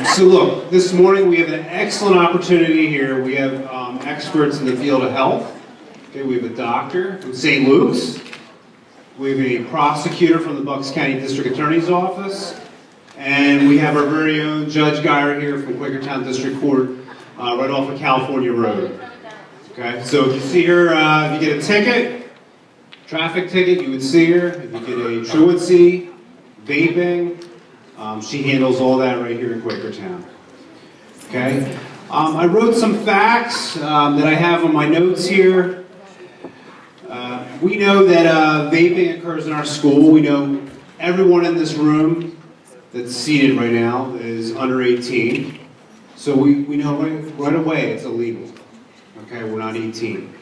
So look, this morning we have an excellent opportunity here. We have experts in the field of health. Okay, we have a doctor from St. Luke's. We have a prosecutor from the Bucks County District Attorney's Office. And we have our very own Judge Geyer here from Quakertown District Court, right off of California Road. Okay, so if you see her, if you get a ticket, traffic ticket, you would see her. If you get a truancy, vaping, she handles all that right here in Quakertown. Okay, I wrote some facts that I have on my notes here. We know that vaping occurs in our school. We know everyone in this room that's seated right now is under 18. So we know right away it's illegal. Okay, we're not 18.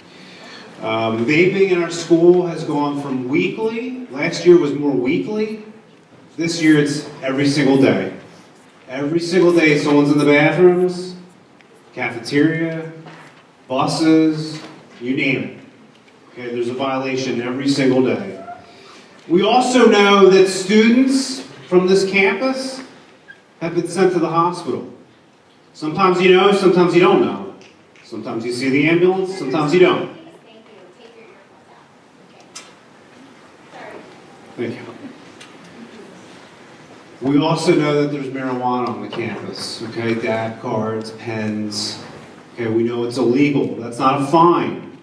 Vaping in our school has gone from weekly. Last year was more weekly. This year it's every single day. Every single day someone's in the bathrooms, cafeteria, buses, you name it. Okay, there's a violation every single day. We also know that students from this campus have been sent to the hospital. Sometimes you know, sometimes you don't know. Sometimes you see the ambulance, sometimes you don't. Thank you. We also know that there's marijuana on the campus, okay? DAB cards, pens. Okay, we know it's illegal. That's not a fine.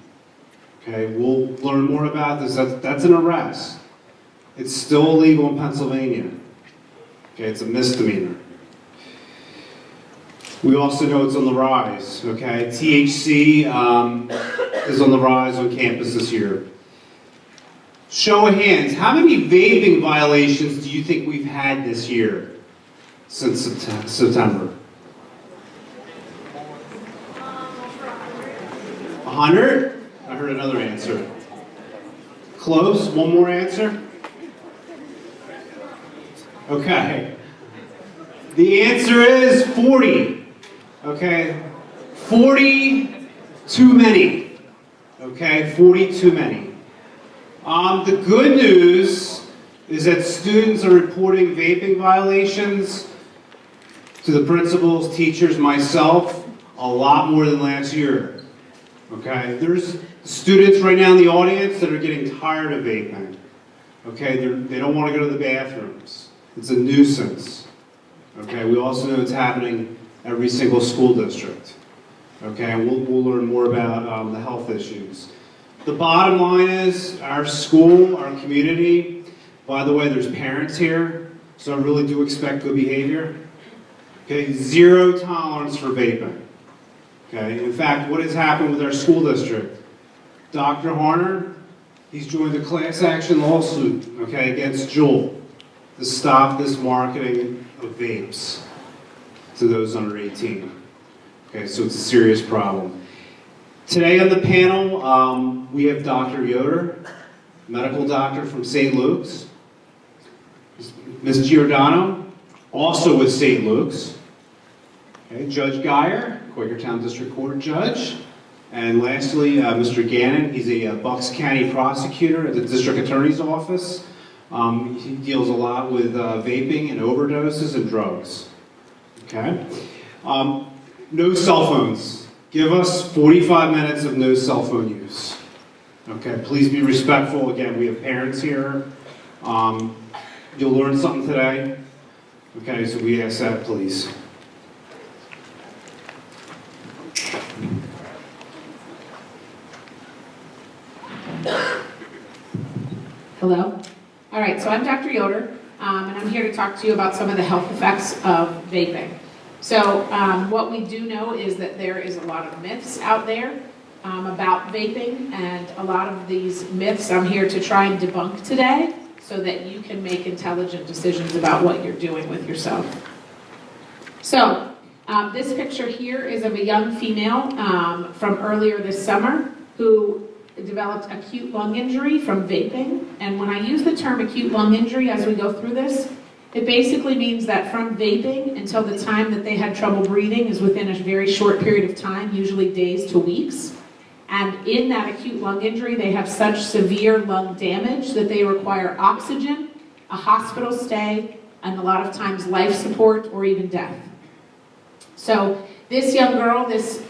Okay, we'll learn more about this. That's an arrest. It's still illegal in Pennsylvania. Okay, it's a misdemeanor. We also know it's on the rise, okay? THC is on the rise on campus this year. Show of hands, how many vaping violations do you think we've had this year since September? 100? I heard another answer. Close, one more answer? Okay. The answer is 40. Okay? 40 too many. Okay? 40 too many. The good news is that students are reporting vaping violations to the principals, teachers, myself, a lot more than last year. Okay? There's students right now in the audience that are getting tired of vaping. Okay? They don't want to go to the bathrooms. It's a nuisance. Okay? We also know it's happening every single school district. Okay? And we'll learn more about the health issues. The bottom line is our school, our community, by the way, there's parents here, so I really do expect good behavior. Okay? Zero tolerance for vaping. Okay? In fact, what has happened with our school district? Dr. Harner, he's joined a class action lawsuit, okay, against Juul to stop this marketing of vapes to those under 18. Okay, so it's a serious problem. Today on the panel, we have Dr. Yoder, medical doctor from St. Luke's. Ms. Giordano, also with St. Luke's. Okay, Judge Geyer, Quakertown District Court Judge. And lastly, Mr. Gannon, he's a Bucks County prosecutor at the District Attorney's Office. He deals a lot with vaping and overdoses and drugs. Okay? No cell phones. Give us 45 minutes of no cell phone use. Okay, please be respectful. Again, we have parents here. You'll learn something today. Okay, so we ask that, please. Hello. All right, so I'm Dr. Yoder, and I'm here to talk to you about some of the health effects of vaping. So what we do know is that there is a lot of myths out there about vaping, and a lot of these myths I'm here to try and debunk today so that you can make intelligent decisions about what you're doing with yourself. So this picture here is of a young female from earlier this summer who developed acute lung injury from vaping. And when I use the term acute lung injury as we go through this, it basically means that from vaping until the time that they had trouble breathing is within a very short period of time, usually days to weeks. And in that acute lung injury, they have such severe lung damage that they require oxygen, a hospital stay, and a lot of times life support or even death. So this young girl, this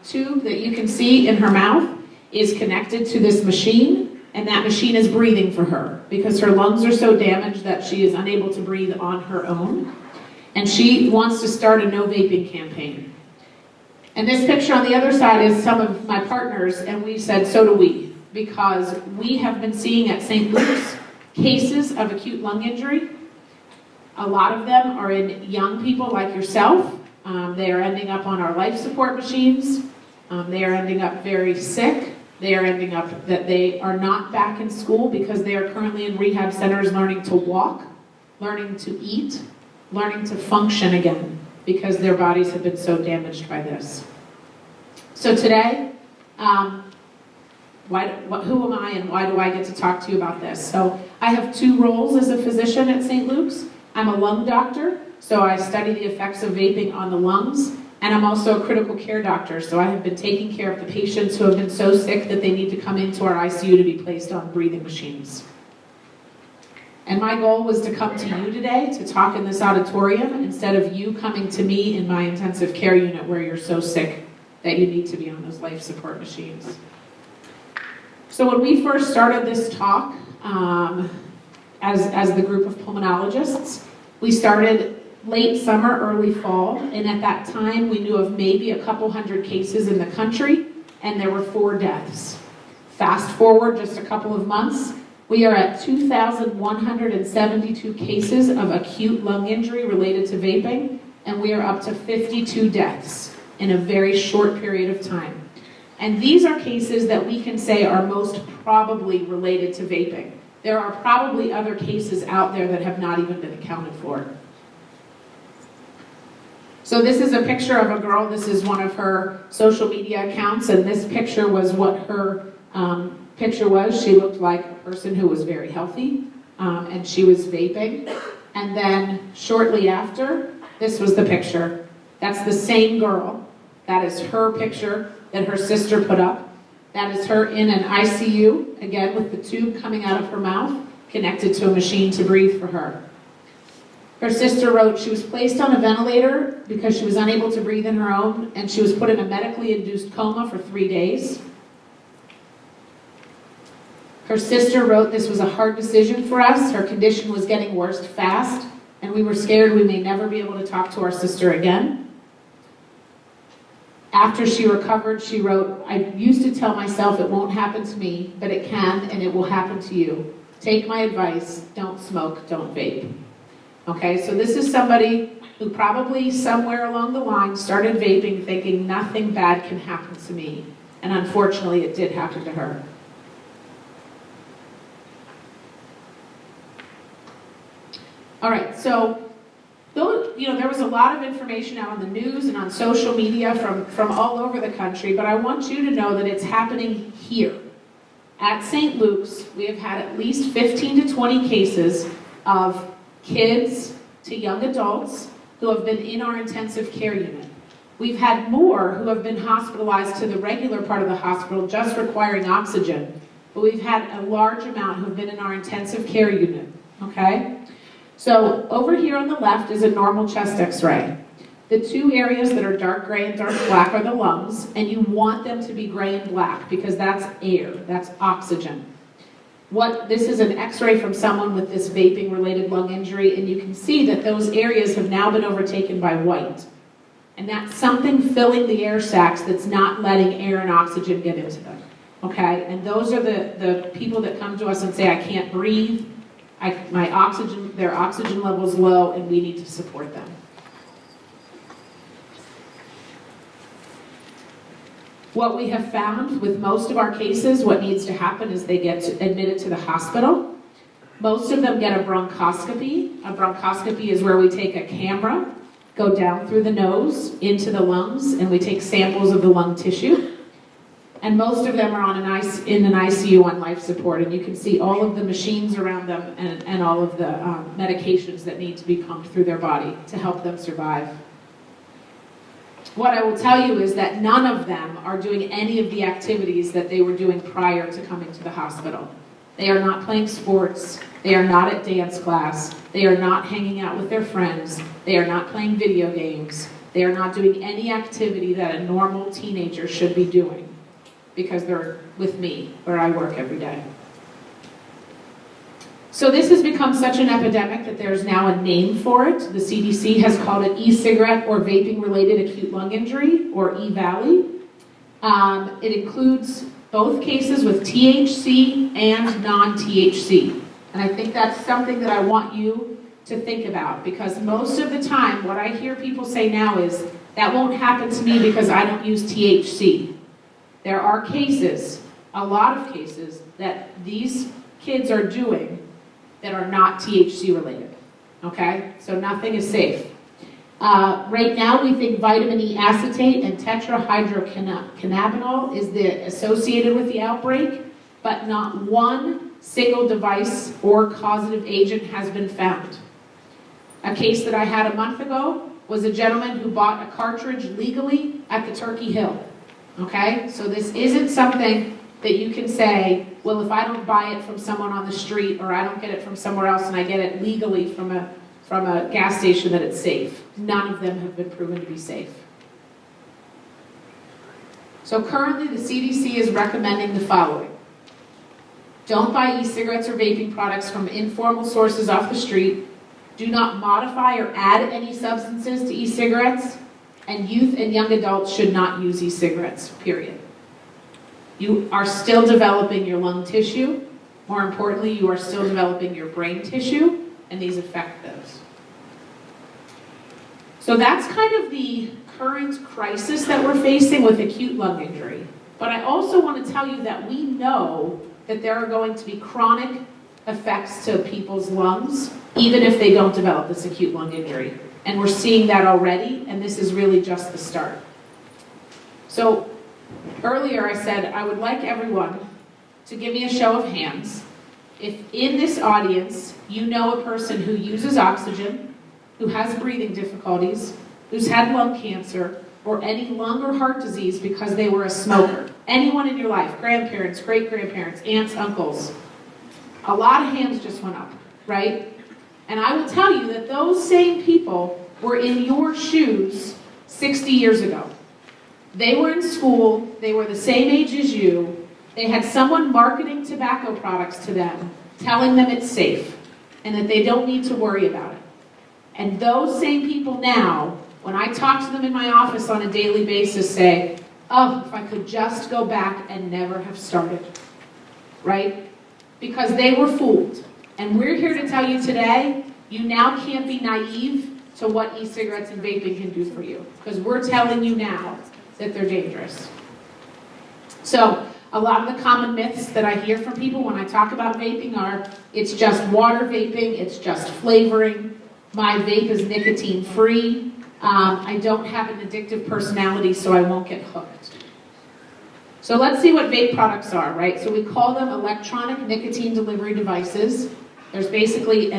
tube that you can see in her mouth is connected to this machine, and that machine is breathing for her because her lungs are so damaged that she is unable to breathe on her own. And she wants to start a no vaping campaign. And this picture on the other side is some of my partners, and we said, so do we, because we have been seeing at St. Luke's cases of acute lung injury. A lot of them are in young people like yourself. They are ending up on our life support machines. They are ending up very sick. They are ending up that they are not back in school because they are currently in rehab centers learning to walk, learning to eat, learning to function again because their bodies have been so damaged by this. So today, who am I and why do I get to talk to you about this? So I have two roles as a physician at St. Luke's. I'm a lung doctor, so I study the effects of vaping on the lungs, and I'm also a critical care doctor, so I have been taking care of the patients who have been so sick that they need to come into our ICU to be placed on breathing machines. And my goal was to come to you today to talk in this auditorium instead of you coming to me in my intensive care unit where you're so sick that you need to be on those life support machines. So when we first started this talk, as the group of pulmonologists, we started late summer, early fall, and at that time we knew of maybe a couple hundred cases in the country, and there were 4 deaths. Fast forward just a couple of months, we are at 2,172 cases of acute lung injury related to vaping, and we are up to 52 deaths in a very short period of time. And these are cases that we can say are most probably related to vaping. There are probably other cases out there that have not even been accounted for. So this is a picture of a girl. This is one of her social media accounts, and this picture was what her picture was. She looked like a person who was very healthy, and she was vaping. And then shortly after, this was the picture. That's the same girl. That is her picture that her sister put up. That is her in an ICU, again with the tube coming out of her mouth, connected to a machine to breathe for her. Her sister wrote she was placed on a ventilator because she was unable to breathe in her own, and she was put in a medically induced coma for 3 days. Her sister wrote this was a hard decision for us. Her condition was getting worse fast, and we were scared we may never be able to talk to our sister again. After she recovered, she wrote, I used to tell myself it won't happen to me, but it can and it will happen to you. Take my advice, don't smoke, don't vape. Okay, so this is somebody who probably somewhere along the line started vaping thinking nothing bad can happen to me. And unfortunately, it did happen to her. All right, so there was a lot of information out on the news and on social media from all over the country, but I want you to know that it's happening here. At St. Luke's, we have had at least 15 to 20 cases of kids to young adults who have been in our intensive care unit. We've had more who have been hospitalized to the regular part of the hospital just requiring oxygen, but we've had a large amount who have been in our intensive care unit, okay? So over here on the left is a normal chest x-ray. The 2 areas that are dark gray and dark black are the lungs, and you want them to be gray and black because that's air, that's oxygen. This is an x-ray from someone with this vaping-related lung injury, and you can see that those areas have now been overtaken by white. And that's something filling the air sacs that's not letting air and oxygen get into them, okay? And those are the people that come to us and say, I can't breathe, their oxygen level's low, and we need to support them. What we have found with most of our cases, what needs to happen is they get admitted to the hospital. Most of them get a bronchoscopy. A bronchoscopy is where we take a camera, go down through the nose into the lungs, and we take samples of the lung tissue. And most of them are in an ICU on life support, and you can see all of the machines around them and all of the medications that need to be pumped through their body to help them survive. What I will tell you is that none of them are doing any of the activities that they were doing prior to coming to the hospital. They are not playing sports. They are not at dance class. They are not hanging out with their friends. They are not playing video games. They are not doing any activity that a normal teenager should be doing because they're with me where I work every day. So this has become such an epidemic that there's now a name for it. The CDC has called it e-cigarette or vaping-related acute lung injury, or e-valley. It includes both cases with THC and non-THC. And I think that's something that I want you to think about, because most of the time what I hear people say now is, that won't happen to me because I don't use THC. There are cases, a lot of cases, that these kids are doing that are not THC related, okay? So nothing is safe. Right now we think vitamin E acetate and tetrahydrocannabinol is associated with the outbreak, but not one single device or causative agent has been found. A case that I had a month ago was a gentleman who bought a cartridge legally at the Turkey Hill, okay? So this isn't something that you can say, well, if I don't buy it from someone on the street, or I don't get it from somewhere else and I get it legally from a gas station, that it's safe. None of them have been proven to be safe. So currently the CDC is recommending the following. Don't buy e-cigarettes or vaping products from informal sources off the street. Do not modify or add any substances to e-cigarettes. And youth and young adults should not use e-cigarettes, period. You are still developing your lung tissue. More importantly, you are still developing your brain tissue, and these affect those. So that's kind of the current crisis that we're facing with acute lung injury. But I also want to tell you that we know that there are going to be chronic effects to people's lungs, even if they don't develop this acute lung injury. And we're seeing that already, and this is really just the start. So earlier I said I would like everyone to give me a show of hands if in this audience you know a person who uses oxygen, who has breathing difficulties, who's had lung cancer, or any lung or heart disease because they were a smoker. Anyone in your life, grandparents, great-grandparents, aunts, uncles. A lot of hands just went up, right? And I will tell you that those same people were in your shoes 60 years ago. They were in school, they were the same age as you, they had someone marketing tobacco products to them, telling them it's safe, and that they don't need to worry about it. And those same people now, when I talk to them in my office on a daily basis, say, oh, if I could just go back and never have started, right? Because they were fooled. And we're here to tell you today, you now can't be naive to what e-cigarettes and vaping can do for you. Because we're telling you now that they're dangerous. So, a lot of the common myths that I hear from people when I talk about vaping are, it's just water vaping, it's just flavoring, my vape is nicotine free, I don't have an addictive personality so I won't get hooked. So let's see what vape products are, right? So we call them electronic nicotine delivery devices. There's basically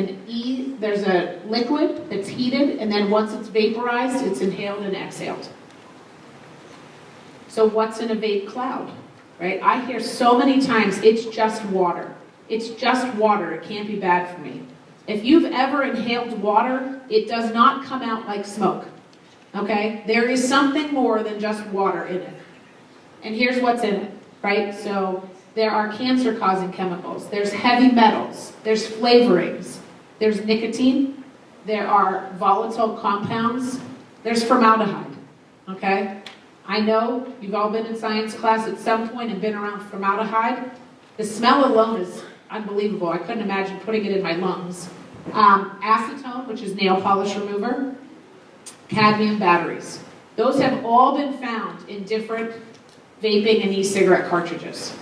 there's a liquid that's heated, and then once it's vaporized, it's inhaled and exhaled. So what's in a vape cloud, right? I hear so many times, it's just water. It's just water, it can't be bad for me. If you've ever inhaled water, it does not come out like smoke, okay? There is something more than just water in it. And here's what's in it, right? So there are cancer-causing chemicals, there's heavy metals, there's flavorings, there's nicotine, there are volatile compounds, there's formaldehyde, okay? I know you've all been in science class at some point and been around formaldehyde. The smell alone is unbelievable. I couldn't imagine putting it in my lungs. Acetone, which is nail polish remover, cadmium batteries. Those have all been found in different vaping and e-cigarette cartridges.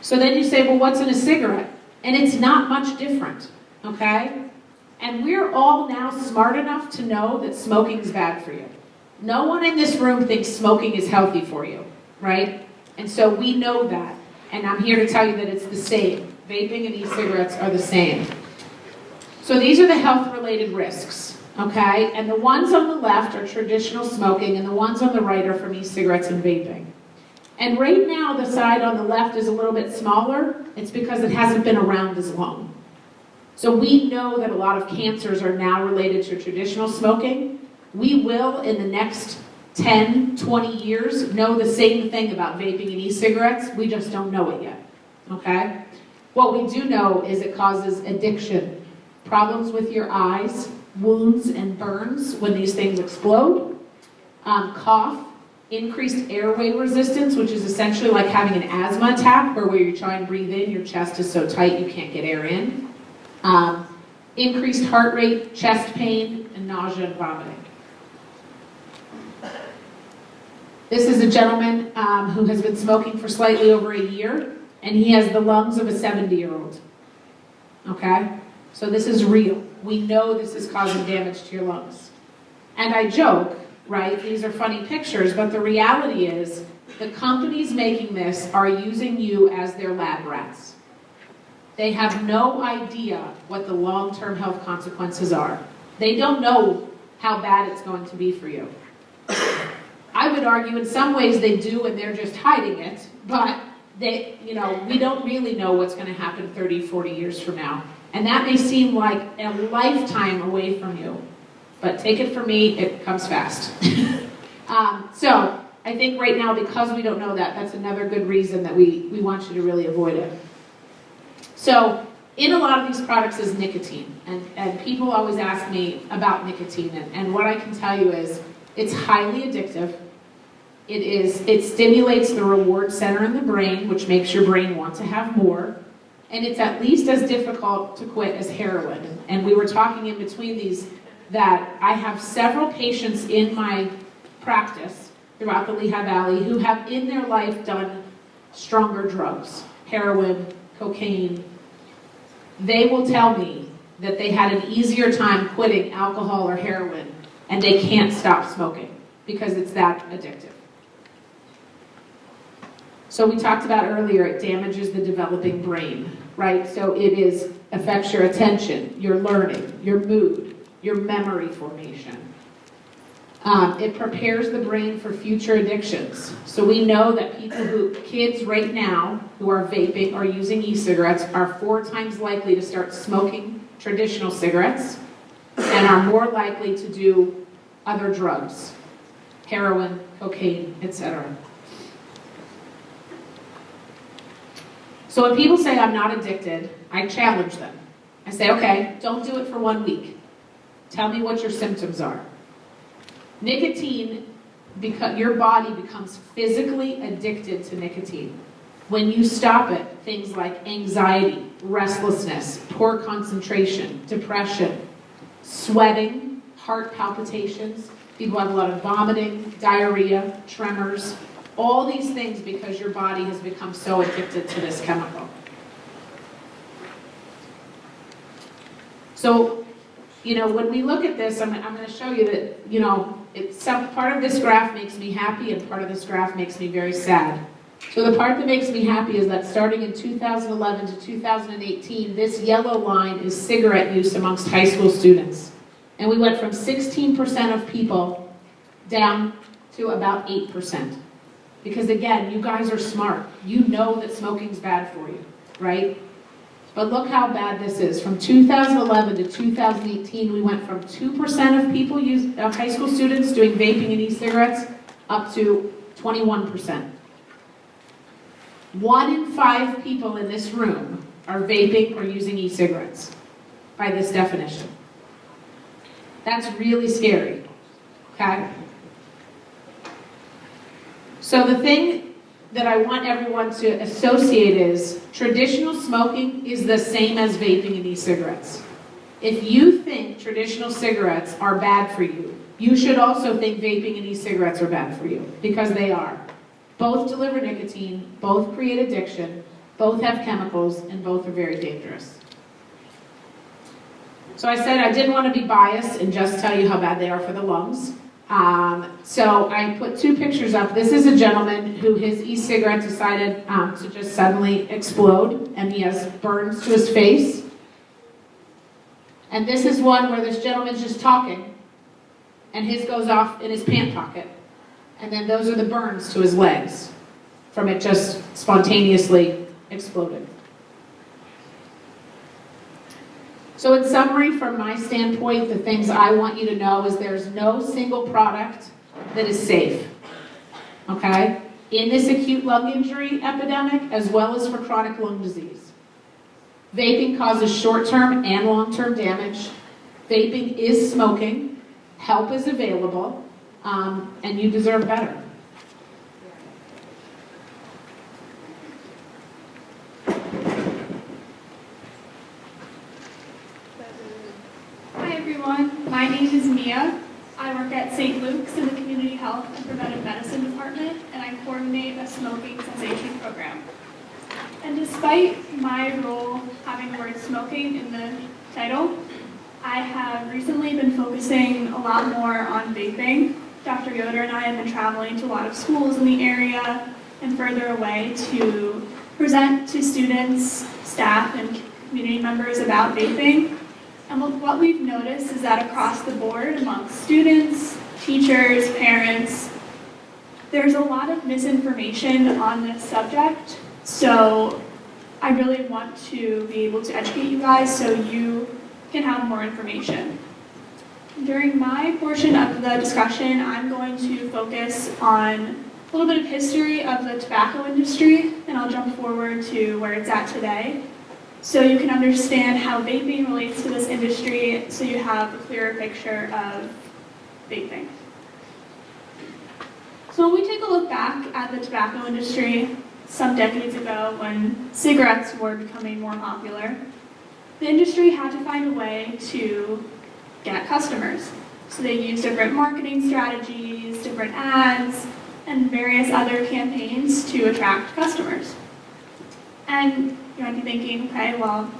So then you say, well, what's in a cigarette? And it's not much different, okay? And we're all now smart enough to know that smoking is bad for you. No one in this room thinks smoking is healthy for you, right? And so we know that. And I'm here to tell you that it's the same. Vaping and e-cigarettes are the same. So these are the health-related risks, okay? And the ones on the left are traditional smoking, and the ones on the right are from e-cigarettes and vaping. And right now, the side on the left is a little bit smaller. It's because it hasn't been around as long. So we know that a lot of cancers are now related to traditional smoking. We will, in the next 10, 20 years, know the same thing about vaping and e-cigarettes. We just don't know it yet, okay? What we do know is it causes addiction, problems with your eyes, wounds and burns when these things explode, cough, increased airway resistance, which is essentially like having an asthma attack, where you try and breathe in, your chest is so tight you can't get air in. Increased heart rate, chest pain, and nausea and vomiting. This is a gentleman who has been smoking for slightly over a year, and he has the lungs of a 70-year-old. Okay? So this is real. We know this is causing damage to your lungs. And I joke, right? These are funny pictures, but the reality is the companies making this are using you as their lab rats. They have no idea what the long-term health consequences are. They don't know how bad it's going to be for you. I would argue in some ways they do and they're just hiding it, but we don't really know what's going to happen 30, 40 years from now. And that may seem like a lifetime away from you, but take it from me, it comes fast. So I think right now, because we don't know that, that's another good reason that we want you to really avoid it. So in a lot of these products is nicotine, and people always ask me about nicotine, and what I can tell you is it's highly addictive. It stimulates the reward center in the brain, which makes your brain want to have more, and it's at least as difficult to quit as heroin. And we were talking in between these that I have several patients in my practice throughout the Lehigh Valley who have in their life done stronger drugs, heroin, cocaine. They will tell me that they had an easier time quitting alcohol or heroin, and they can't stop smoking because it's that addictive. So we talked about earlier, it damages the developing brain, right? So it affects your attention, your learning, your mood, your memory formation. It prepares the brain for future addictions. So we know that kids right now who are vaping or using e-cigarettes are 4 times likely to start smoking traditional cigarettes and are more likely to do other drugs, heroin, cocaine, etc. So when people say I'm not addicted, I challenge them. I say, okay, don't do it for 1 week. Tell me what your symptoms are. Nicotine, because your body becomes physically addicted to nicotine. When you stop it, things like anxiety, restlessness, poor concentration, depression, sweating, heart palpitations, people have a lot of vomiting, diarrhea, tremors, all these things because your body has become so addicted to this chemical. So, when we look at this, I'm going to show you that, part of this graph makes me happy and part of this graph makes me very sad. So the part that makes me happy is that starting in 2011 to 2018, this yellow line is cigarette use amongst high school students. And we went from 16% of people down to about 8%. Because again, you guys are smart. You know that smoking's bad for you, right? But look how bad this is. From 2011 to 2018, we went from 2% of people, high school students, doing vaping and e-cigarettes, up to 21%. 1 in 5 people in this room are vaping or using e-cigarettes, by this definition. That's really scary, okay? So the thing that I want everyone to associate is traditional smoking is the same as vaping and e-cigarettes. If you think traditional cigarettes are bad for you, you should also think vaping and e-cigarettes are bad for you, because they are. Both deliver nicotine, both create addiction, both have chemicals, and both are very dangerous. So I said I didn't want to be biased and just tell you how bad they are for the lungs. So I put 2 pictures up. This is a gentleman who his e-cigarette decided to just suddenly explode, and he has burns to his face. And this is one where this gentleman's just talking, and his goes off in his pant pocket. And then those are the burns to his legs from it just spontaneously exploding. So in summary, from my standpoint, the things I want you to know is there's no single product that is safe, okay? In this acute lung injury epidemic, as well as for chronic lung disease. Vaping causes short-term and long-term damage. Vaping is smoking. Help is available, and you deserve better. Hi everyone, my name is Mia. I work at St. Luke's in the Community Health and Preventive Medicine Department, and I coordinate a smoking cessation program. And despite my role having the word smoking in the title, I have recently been focusing a lot more on vaping. Dr. Yoder and I have been traveling to a lot of schools in the area and further away to present to students, staff, and community members about vaping. And what we've noticed is that across the board, amongst students, teachers, parents, there's a lot of misinformation on this subject. So I really want to be able to educate you guys so you can have more information. During my portion of the discussion, I'm going to focus on a little bit of history of the tobacco industry, and I'll jump forward to where it's at today. So you can understand how vaping relates to this industry, so you have a clearer picture of vaping. So when we take a look back at the tobacco industry some decades ago when cigarettes were becoming more popular, the industry had to find a way to get customers. So they used different marketing strategies, different ads, and various other campaigns to attract customers. And you might be thinking, okay, well,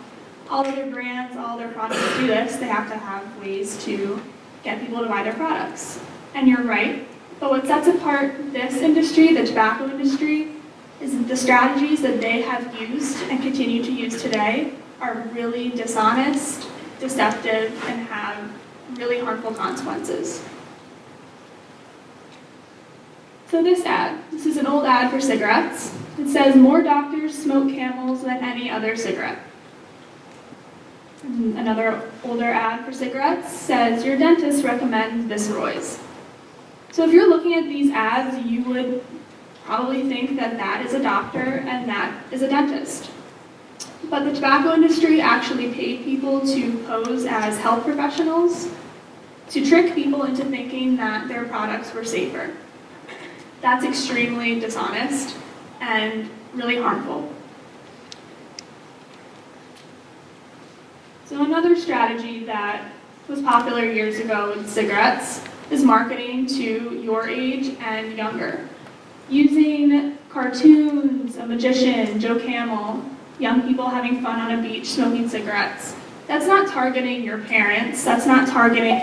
all other brands, all their products do this. They have to have ways to get people to buy their products. And you're right. But what sets apart this industry, the tobacco industry, is the strategies that they have used and continue to use today are really dishonest, deceptive, and have really harmful consequences. So this is an old ad for cigarettes. It says, "More doctors smoke Camels than any other cigarette." And another older ad for cigarettes says, "Your dentist recommends Viceroys." So if you're looking at these ads, you would probably think that that is a doctor and that is a dentist. But the tobacco industry actually paid people to pose as health professionals to trick people into thinking that their products were safer. That's extremely dishonest and really harmful. So another strategy that was popular years ago with cigarettes is marketing to your age and younger. Using cartoons, a magician, Joe Camel, young people having fun on a beach smoking cigarettes. That's not targeting your parents, that's not targeting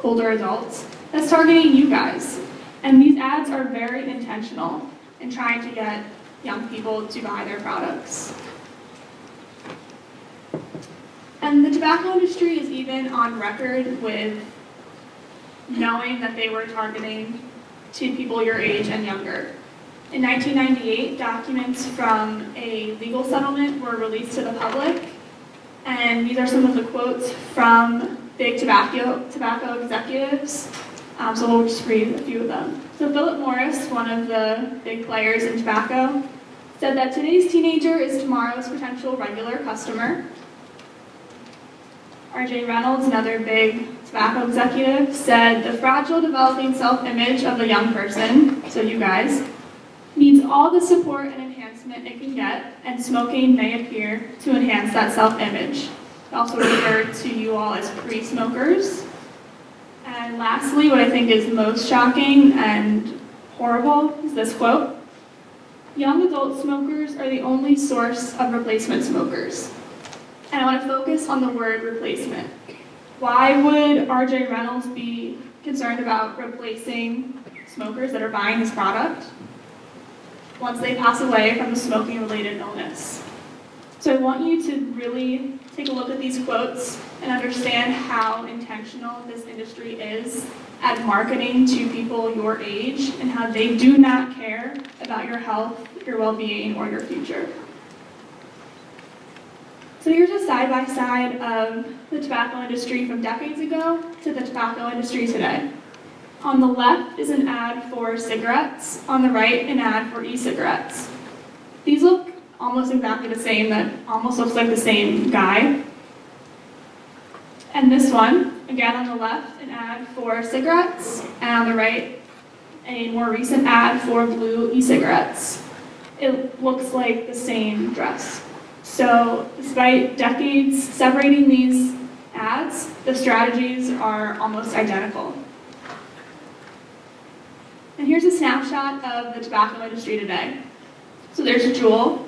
older adults, that's targeting you guys. And these ads are very intentional in trying to get young people to buy their products. And the tobacco industry is even on record with knowing that they were targeting to people your age and younger. In 1998, documents from a legal settlement were released to the public, and these are some of the quotes from big tobacco executives. So we'll just read a few of them. So Philip Morris, one of the big players in tobacco, said that today's teenager is tomorrow's potential regular customer. R.J. Reynolds, another big tobacco executive, said the fragile developing self-image of the young person, so you guys, needs all the support and enhancement it can get, and smoking may appear to enhance that self-image. It also referred to you all as pre-smokers. And lastly, what I think is most shocking and horrible is this quote: "Young adult smokers are the only source of replacement smokers." And I want to focus on the word replacement. Why would R.J. Reynolds be concerned about replacing smokers that are buying his product once they pass away from a smoking-related illness? So I want you to really take a look at these quotes and understand how intentional this industry is at marketing to people your age and how they do not care about your health, your well-being, or your future. So here's a side-by-side of the tobacco industry from decades ago to the tobacco industry today. On the left is an ad for cigarettes, on the right an ad for e-cigarettes. These look almost exactly the same, that almost looks like the same guy. And this one, again on the left, an ad for cigarettes, and on the right, a more recent ad for blue e-cigarettes. It looks like the same dress. So despite decades separating these ads, the strategies are almost identical. And here's a snapshot of the tobacco industry today. So there's Juul,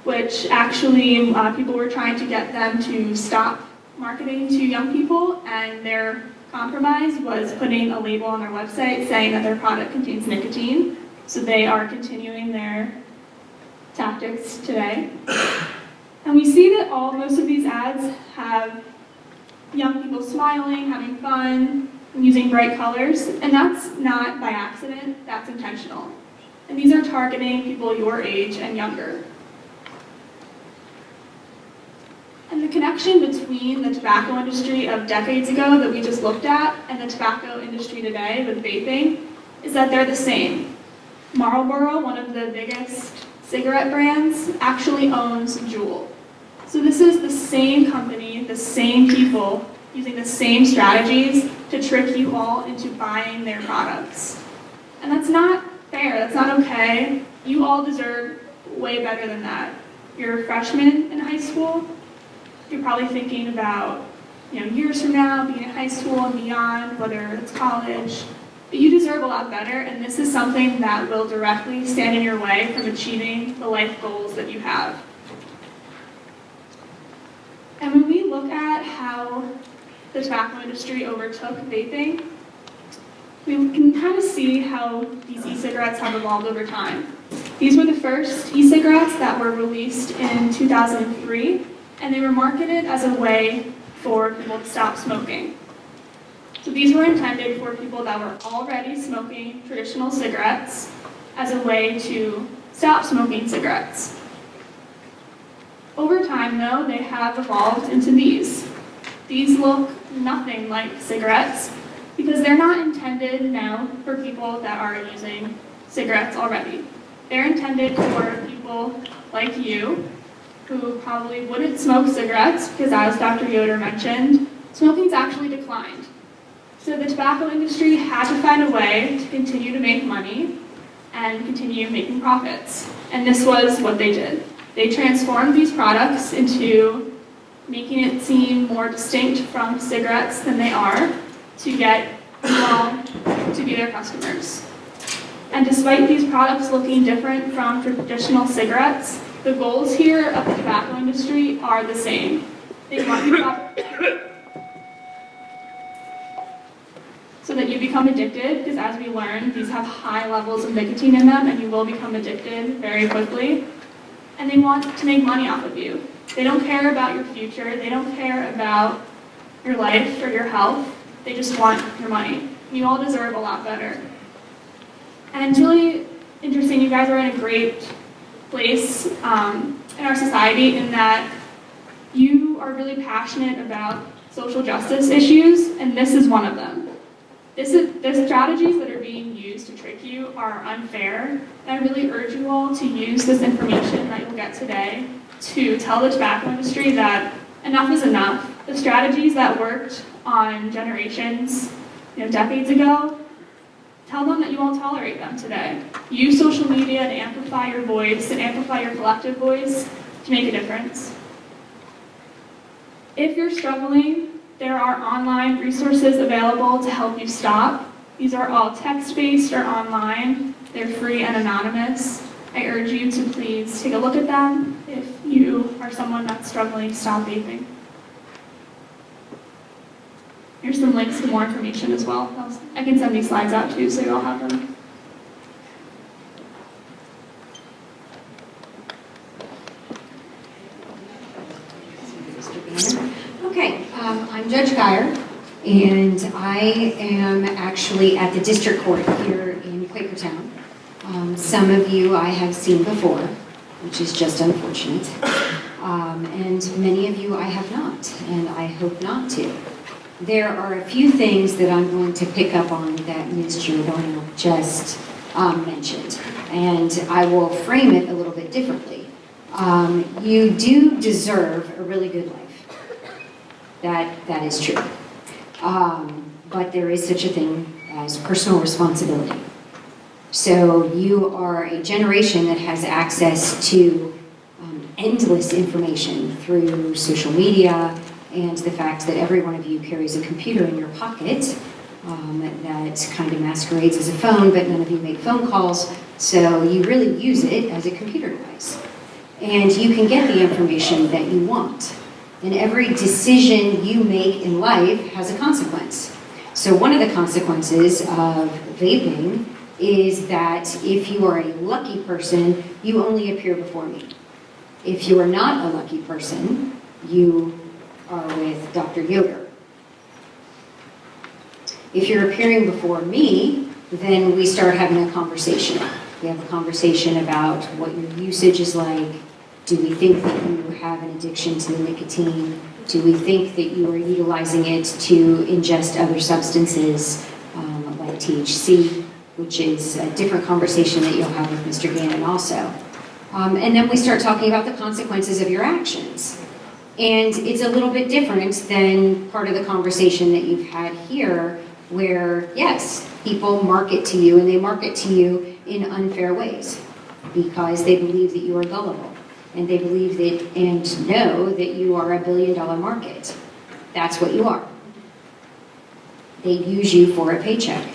which actually people were trying to get them to stop marketing to young people, and their compromise was putting a label on their website saying that their product contains nicotine. So they are continuing their tactics today. And we see that most of these ads have young people smiling, having fun, and using bright colors, and that's not by accident, that's intentional. And these are targeting people your age and younger. And the connection between the tobacco industry of decades ago that we just looked at and the tobacco industry today with vaping is that they're the same. Marlboro, one of the biggest cigarette brands, actually owns Juul. So this is the same company, the same people, using the same strategies to trick you all into buying their products. And that's not fair, that's not okay. You all deserve way better than that. You're a freshman in high school, you're probably thinking about years from now, being in high school and beyond, whether it's college. But you deserve a lot better, and this is something that will directly stand in your way from achieving the life goals that you have. And when we look at how the tobacco industry overtook vaping, we can kind of see how these e-cigarettes have evolved over time. These were the first e-cigarettes that were released in 2003, and they were marketed as a way for people to stop smoking. So these were intended for people that were already smoking traditional cigarettes as a way to stop smoking cigarettes. Over time, though, they have evolved into these. These look nothing like cigarettes because they're not intended now for people that are using cigarettes already. They're intended for people like you who probably wouldn't smoke cigarettes because, as Dr. Yoder mentioned, smoking's actually declined. So the tobacco industry had to find a way to continue to make money and continue making profits. And this was what they did. They transformed these products into making it seem more distinct from cigarettes than they are to get you all to be their customers. And despite these products looking different from traditional cigarettes, the goals here of the tobacco industry are the same. They want you so that you become addicted, because as we learned, these have high levels of nicotine in them and you will become addicted very quickly. And they want to make money off of you. They don't care about your future, they don't care about your life or your health, they just want your money. You all deserve a lot better. And it's really interesting, you guys are in a great place in our society in that you are really passionate about social justice issues, and this is one of them. The strategies that are being used to trick you are unfair, and I really urge you all to use this information that you'll get today to tell the tobacco industry that enough is enough. The strategies that worked on generations, decades ago, tell them that you won't tolerate them today. Use social media to amplify your voice and amplify your collective voice to make a difference. If you're struggling, there are online resources available to help you stop. These are all text-based or online. They're free and anonymous. I urge you to please take a look at them if you are someone that's struggling to stop vaping. Here's some links to more information as well. I can send these slides out too, so you all have them. Okay, I'm Judge Geyer, and I am actually at the district court here in Quakertown. Some of you I have seen before, which is just unfortunate. and many of you I have not, and I hope not to. There are a few things that I'm going to pick up on that Ms. Giordano just mentioned, and I will frame it a little bit differently. You do deserve a really good life. That is true. But there is such a thing as personal responsibility. So you are a generation that has access to endless information through social media and the fact that every one of you carries a computer in your pocket that kind of masquerades as a phone, but none of you make phone calls, so you really use it as a computer device. And you can get the information that you want. And every decision you make in life has a consequence. So one of the consequences of vaping is that if you are a lucky person, you only appear before me. If you are not a lucky person, you are with Dr. Yoder. If you're appearing before me, then we start having a conversation. We have a conversation about what your usage is like. Do we think that you have an addiction to the nicotine? Do we think that you are utilizing it to ingest other substances like THC, which is a different conversation that you'll have with Mr. Gannon also. And then we start talking about the consequences of your actions. And it's a little bit different than part of the conversation that you've had here, where, yes, people market to you, and they market to you in unfair ways because they believe that you are gullible, and they believe that and know that you are a billion-dollar market. That's what you are. They use you for a paycheck.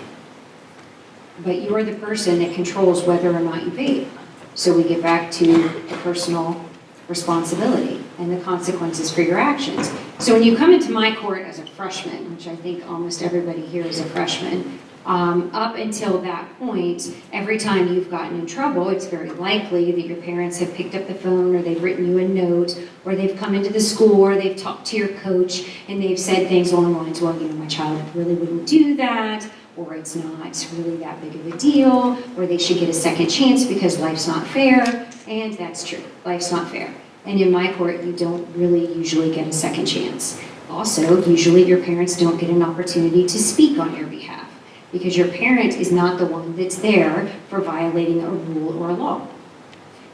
But you are the person that controls whether or not you vape. So we get back to the personal responsibility and the consequences for your actions. So when you come into my court as a freshman, which I think almost everybody here is a freshman, up until that point, every time you've gotten in trouble, it's very likely that your parents have picked up the phone, or they've written you a note, or they've come into the school, or they've talked to your coach, and they've said things along the lines, well, you know, my child really wouldn't do that, or it's not really that big of a deal, or they should get a second chance because life's not fair. And that's true, life's not fair. And in my court, you don't really usually get a second chance. Also, usually your parents don't get an opportunity to speak on your behalf, because your parent is not the one that's there for violating a rule or a law.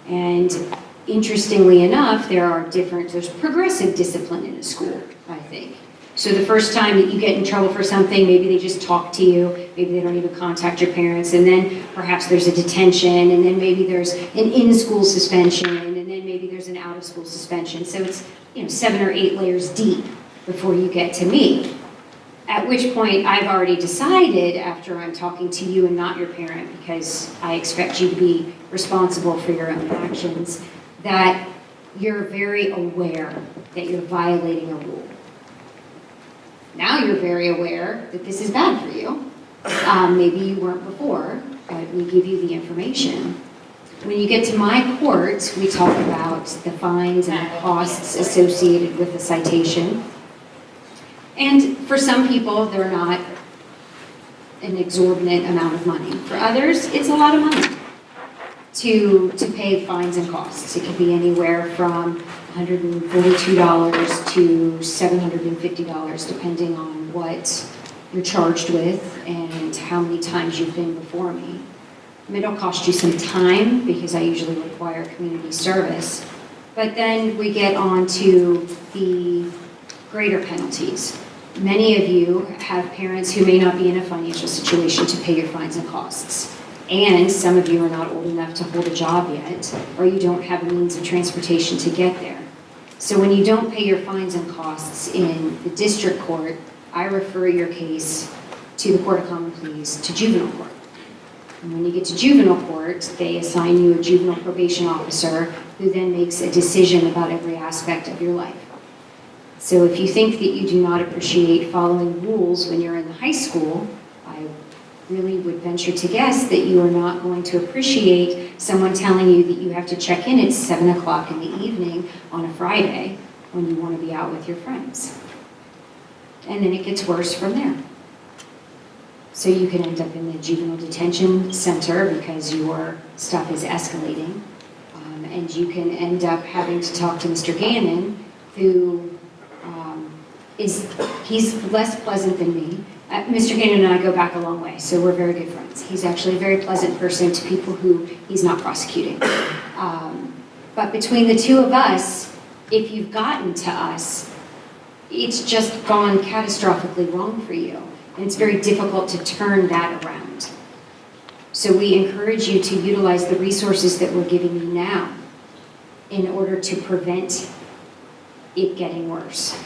And interestingly enough, there's progressive discipline in a school, I think. So the first time that you get in trouble for something, maybe they just talk to you, maybe they don't even contact your parents, and then perhaps there's a detention, and then maybe there's an in-school suspension, and then maybe there's an out-of-school suspension. So it's 7 or 8 layers deep before you get to me. At which point I've already decided, after I'm talking to you and not your parent, because I expect you to be responsible for your own actions, that you're very aware that you're violating a rule. Now you're very aware that this is bad for you. Maybe you weren't before, but we give you the information. When you get to my court, we talk about the fines and the costs associated with the citation. And for some people, they're not an exorbitant amount of money. For others, it's a lot of money to pay fines and costs. It could be anywhere from $142 to $750, depending on what you're charged with and how many times you've been before me. It'll cost you some time, because I usually require community service. But then we get on to the greater penalties. Many of you have parents who may not be in a financial situation to pay your fines and costs. And some of you are not old enough to hold a job yet, or you don't have a means of transportation to get there. So when you don't pay your fines and costs in the district court, I refer your case to the Court of Common Pleas, to juvenile court. And when you get to juvenile court, they assign you a juvenile probation officer who then makes a decision about every aspect of your life. So if you think that you do not appreciate following rules when you're in the high school, I really would venture to guess that you are not going to appreciate someone telling you that you have to check in at 7 o'clock in the evening on a Friday when you want to be out with your friends. And then it gets worse from there. So you can end up in the juvenile detention center because your stuff is escalating. and you can end up having to talk to Mr. Gannon, who he's less pleasant than me. Mr. Gannon and I go back a long way, so we're very good friends. He's actually a very pleasant person to people who he's not prosecuting. But between the two of us, if you've gotten to us, it's just gone catastrophically wrong for you. And it's very difficult to turn that around. So we encourage you to utilize the resources that we're giving you now in order to prevent it getting worse.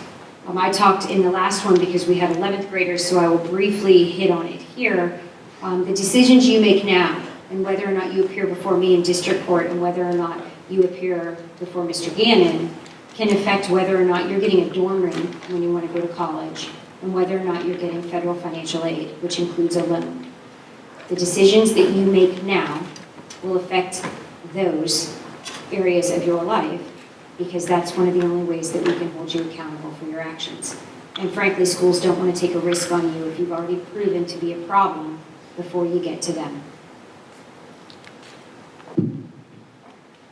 I talked in the last one because we had 11th graders, so I will briefly hit on it here. The decisions you make now, and whether or not you appear before me in district court, and whether or not you appear before Mr. Gannon, can affect whether or not you're getting a dorm room when you want to go to college, and whether or not you're getting federal financial aid, which includes a loan. The decisions that you make now will affect those areas of your life, because that's one of the only ways that we can hold you accountable for your actions. And frankly, schools don't want to take a risk on you if you've already proven to be a problem before you get to them. Do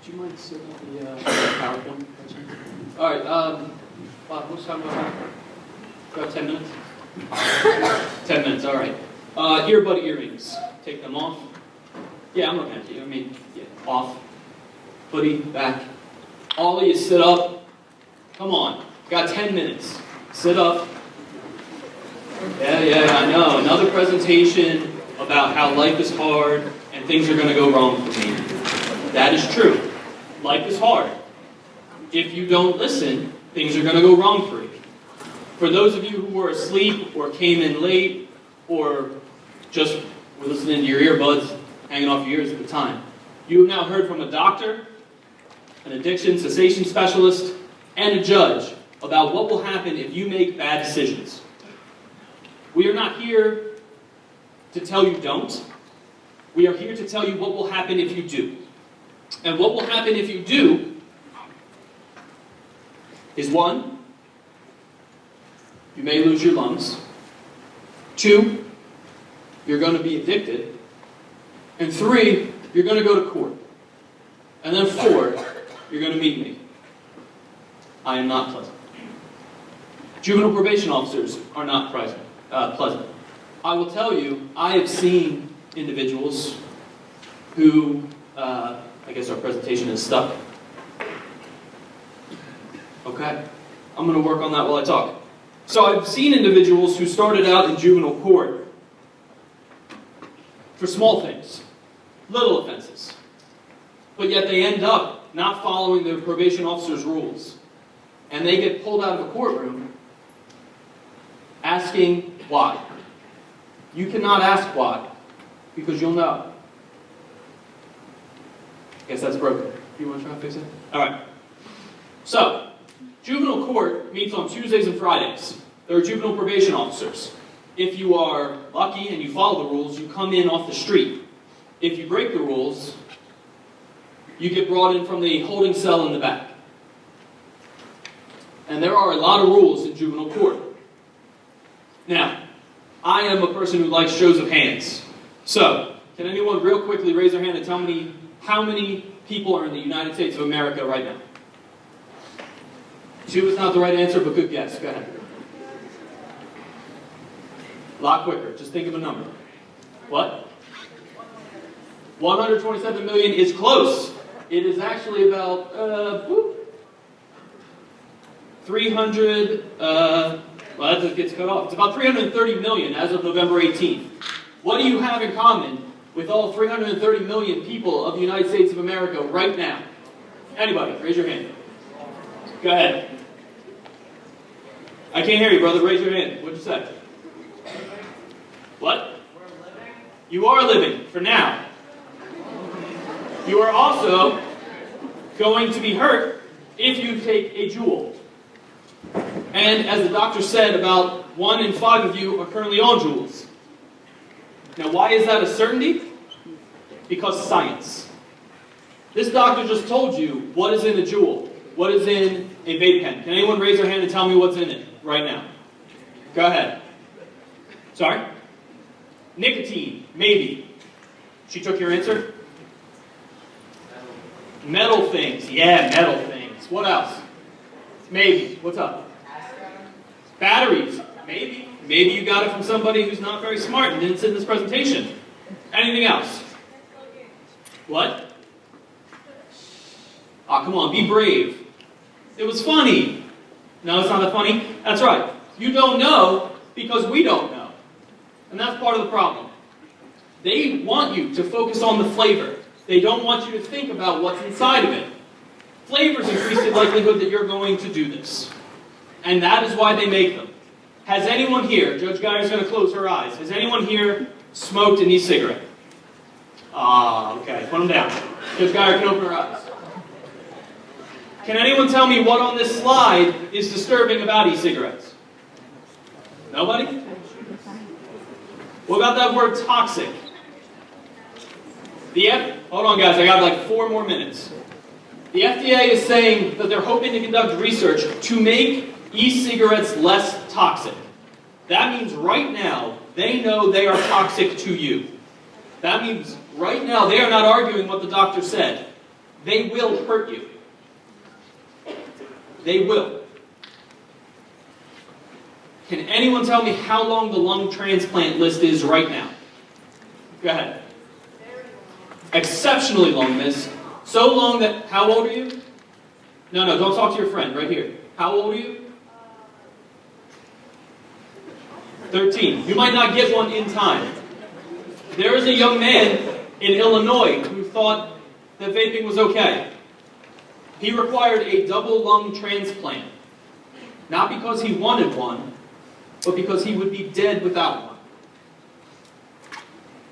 you mind sitting on the PowerPoint? All right, Bob, who's talking about that? About 10 minutes? 10 minutes, all right. Earbud earrings, take them off. Yeah, I'm looking at you. I mean, yeah, off. Hoodie, back. All of you sit up. Come on, got 10 minutes. Sit up. Yeah, I know. Another presentation about how life is hard and things are going to go wrong for me. That is true. Life is hard. If you don't listen, things are going to go wrong for you. For those of you who were asleep or came in late or just were listening to your earbuds hanging off your ears at the time, you have now heard from a doctor, an addiction cessation specialist, and a judge about what will happen if you make bad decisions. We are not here to tell you don't. We are here to tell you what will happen if you do. And what will happen if you do is 1, you may lose your lungs. 2, you're going to be addicted. And 3, you're going to go to court. And then 4, you're going to meet me. I am not pleasant. Juvenile probation officers are not pleasant. I will tell you, I have seen individuals who, I guess our presentation is stuck. Okay, I'm going to work on that while I talk. So I've seen individuals who started out in juvenile court for small things, little offenses, but yet they end up not following the probation officer's rules. And they get pulled out of a courtroom asking why. You cannot ask why, because you'll know. I guess that's broken. You want to try to fix it? All right. So, juvenile court meets on Tuesdays and Fridays. There are juvenile probation officers. If you are lucky and you follow the rules, you come in off the street. If you break the rules, you get brought in from the holding cell in the back. And there are a lot of rules in juvenile court. Now, I am a person who likes shows of hands. So, can anyone real quickly raise their hand and tell me how many people are in the United States of America right now? 2 is not the right answer, but good guess. Go ahead. A lot quicker. Just think of a number. What? 127 million is close. It is actually about 300. Well, that gets cut off. It's about 330 million as of November 18th. What do you have in common with all 330 million people of the United States of America right now? Anybody, raise your hand. Go ahead. I can't hear you, brother. Raise your hand. What'd you say? What? You are living, for now. You are also going to be hurt if you take a Juul. And as the doctor said, about 1 in 5 of you are currently on Juuls. Now, why is that a certainty? Because science. This doctor just told you what is in a Juul, what is in a vape pen. Can anyone raise their hand and tell me what's in it right now? Go ahead. Sorry? Nicotine, maybe. She took your answer? Metal things. Yeah, metal things. What else? Maybe. What's up? Batteries. Maybe. Maybe you got it from somebody who's not very smart and didn't sit in this presentation. Anything else? What? Ah, come on, be brave. It was funny. No, it's not that funny. That's right. You don't know because we don't know. And that's part of the problem. They want you to focus on the flavor. They don't want you to think about what's inside of it. Flavors increase the likelihood that you're going to do this. And that is why they make them. Has anyone here, Judge Geyer's going to close her eyes, has anyone here smoked an e-cigarette? Ah, okay, put them down. Judge Geyer can open her eyes. Can anyone tell me what on this slide is disturbing about e-cigarettes? Nobody? What about that word toxic? Hold on guys, I got like 4 more minutes. The FDA is saying that they're hoping to conduct research to make e-cigarettes less toxic. That means right now, they know they are toxic to you. That means right now, they are not arguing what the doctor said. They will hurt you. They will. Can anyone tell me how long the lung transplant list is right now? Go ahead. Exceptionally long, miss. So long that, how old are you? No, don't talk to your friend, right here. How old are you? 13. You might not get one in time. There is a young man in Illinois who thought that vaping was okay. He required a double lung transplant. Not because he wanted one, but because he would be dead without one.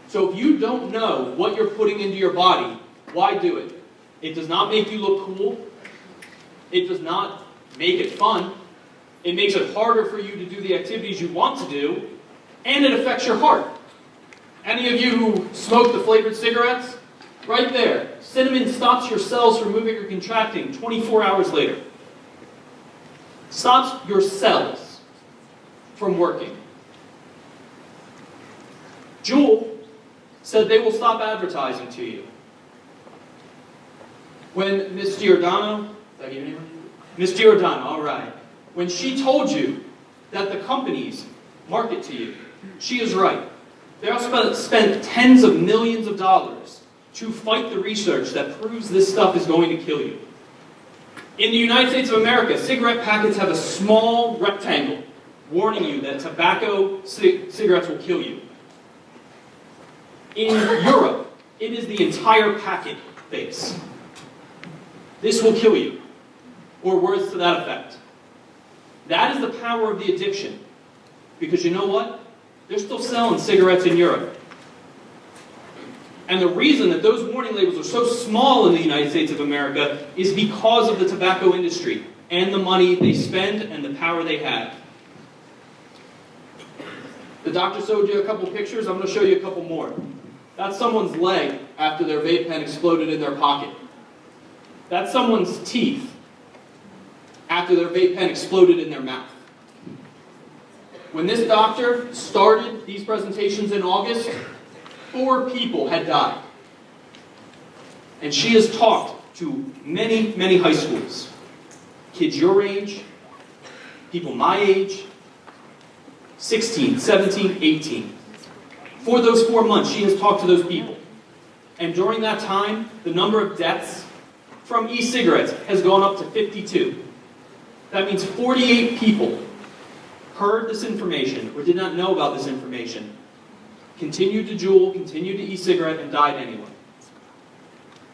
So if you don't know what you're putting into your body, why do it? It does not make you look cool. It does not make it fun. It makes it harder for you to do the activities you want to do, and it affects your heart. Any of you who smoke the flavored cigarettes? Right there. Cinnamon stops your cells from moving or contracting 24 hours later. Stops your cells from working. Juul said they will stop advertising to you. When Ms. Giordano, is that your name? Ms. Giordano, all right. When she told you that the companies market to you, she is right. They also spent tens of millions of dollars to fight the research that proves this stuff is going to kill you. In the United States of America, cigarette packets have a small rectangle warning you that tobacco cigarettes will kill you. In Europe, it is the entire packet face. This will kill you, or words to that effect. That is the power of the addiction. Because you know what? They're still selling cigarettes in Europe. And the reason that those warning labels are so small in the United States of America is because of the tobacco industry and the money they spend and the power they have. The doctor showed you a couple pictures. I'm going to show you a couple more. That's someone's leg after their vape pen exploded in their pocket. That's someone's teeth after their vape pen exploded in their mouth. When this doctor started these presentations in August, 4 people had died. And she has talked to many, many high schools. Kids your age, people my age, 16, 17, 18. For those 4 months, she has talked to those people. And during that time, the number of deaths from e-cigarettes has gone up to 52. That means 48 people heard this information or did not know about this information, continued to Juul, continued to e-cigarette, and died anyway.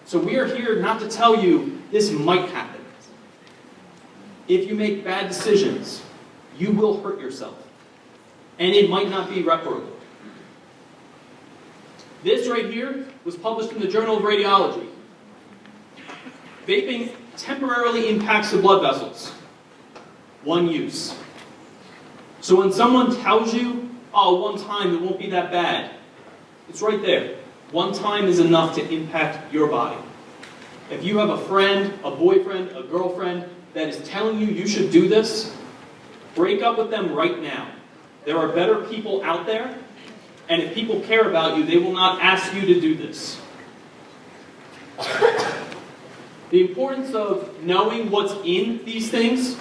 So we are here not to tell you this might happen. If you make bad decisions, you will hurt yourself. And it might not be reparable. This right here was published in the Journal of Radiology. Vaping temporarily impacts the blood vessels. One use. So when someone tells you, oh, one time it won't be that bad, it's right there. One time is enough to impact your body. If you have a friend, a boyfriend, a girlfriend that is telling you you should do this, break up with them right now. There are better people out there, and if people care about you, they will not ask you to do this. The importance of knowing what's in these things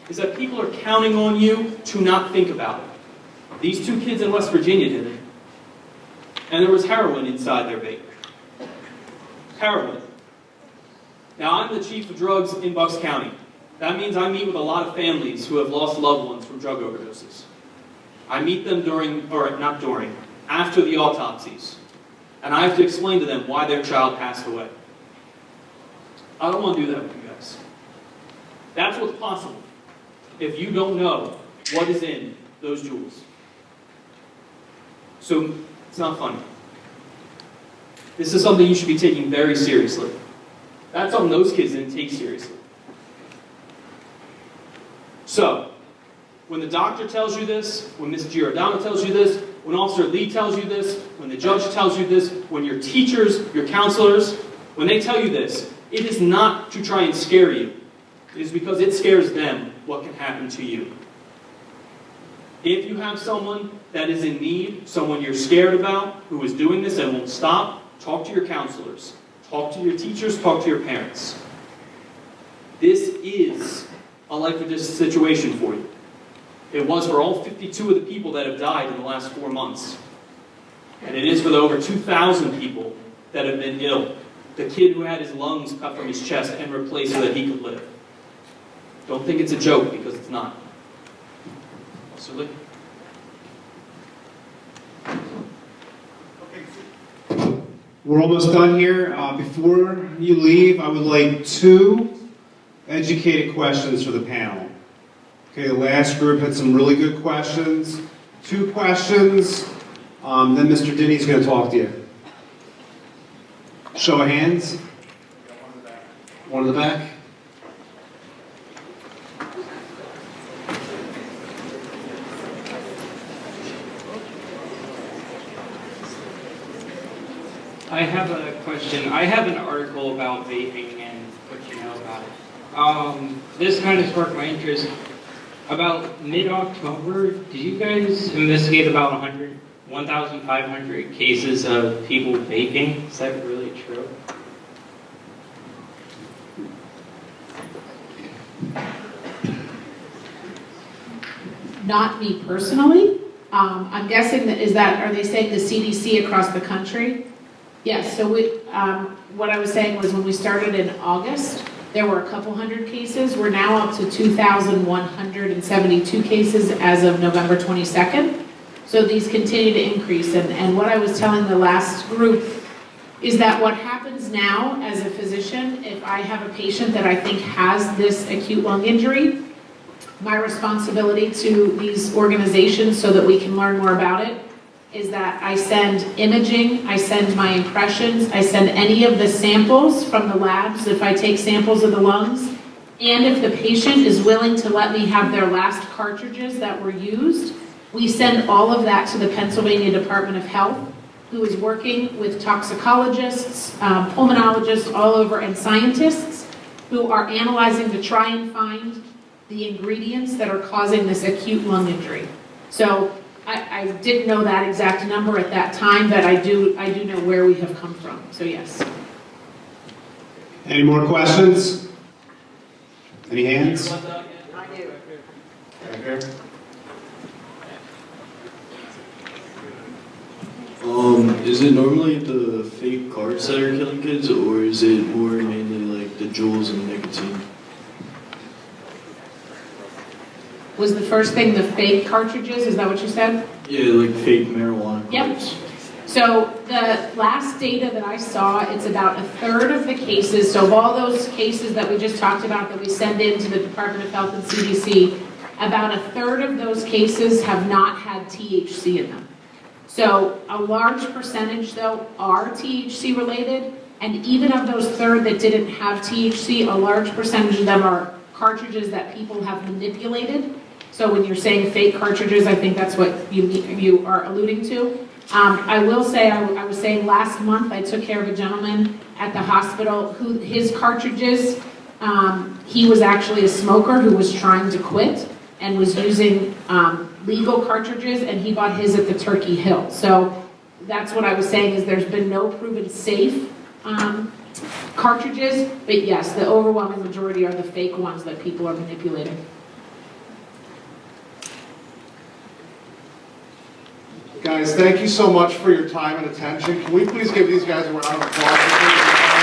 is that people are counting on you to not think about it. These two kids in West Virginia did it. And there was heroin inside their vape. Heroin. Now, I'm the chief of drugs in Bucks County. That means I meet with a lot of families who have lost loved ones from drug overdoses. I meet them after the autopsies. And I have to explain to them why their child passed away. I don't want to do that with you guys. That's what's possible if you don't know what is in those jewels. So, it's not funny. This is something you should be taking very seriously. That's something those kids didn't take seriously. So, when the doctor tells you this, when Ms. Giordano tells you this, when Officer Lee tells you this, when the judge tells you this, when your teachers, your counselors, when they tell you this, it is not to try and scare you. It is because it scares them what can happen to you. If you have someone that is in need, someone you're scared about, who is doing this and won't stop, talk to your counselors. Talk to your teachers, talk to your parents. This is a life or death situation for you. It was for all 52 of the people that have died in the last 4 months. And it is for the over 2,000 people that have been ill. The kid who had his lungs cut from his chest and replaced so that he could live. Don't think it's a joke, because it's not. Officer Lee? We're almost done here. Before you leave, I would like 2 educated questions for the panel. Okay, the last group had some really good questions. 2 questions, then Mr. Denny's going to talk to you. Show of hands. One in the back. I have a question. I have an article about vaping and what you know about it. This kind of sparked my interest. About mid-October, did you guys investigate about 1,500 cases of people vaping? Is that really true? Not me personally. I'm guessing are they saying the CDC across the country? Yes, so what I was saying was when we started in August, there were a couple hundred cases. We're now up to 2,172 cases as of November 22nd. So these continue to increase. And what I was telling the last group is that what happens now as a physician, if I have a patient that I think has this acute lung injury, my responsibility to these organizations so that we can learn more about it is that I send imaging, I send my impressions, I send any of the samples from the labs if I take samples of the lungs, and if the patient is willing to let me have their last cartridges that were used, we send all of that to the Pennsylvania Department of Health, who is working with toxicologists, pulmonologists all over, and scientists who are analyzing to try and find the ingredients that are causing this acute lung injury. So I didn't know that exact number at that time, but I do know where we have come from, so yes. Any more questions? Any hands? I do. Right here. Is it normally the fake cards that are killing kids, or is it more mainly like the jewels and nicotine? Was the first thing the fake cartridges? Is that what you said? Yeah, like fake marijuana Yep. cards. So the last data that I saw, it's about 1/3 of the cases. So of all those cases that we just talked about that we send in to the Department of Health and CDC, about 1/3 of those cases have not had THC in them. So a large percentage, though, are THC related. And even of those 1/3 that didn't have THC, a large percentage of them are cartridges that people have manipulated. So when you're saying fake cartridges, I think that's what you are alluding to. I will say, I was saying last month, I took care of a gentleman at the hospital who his cartridges, he was actually a smoker who was trying to quit and was using legal cartridges, and he bought his at the Turkey Hill. So that's what I was saying, is there's been no proven safe cartridges, but yes, the overwhelming majority are the fake ones that people are manipulating. Guys, thank you so much for your time and attention. Can we please give these guys a round of applause?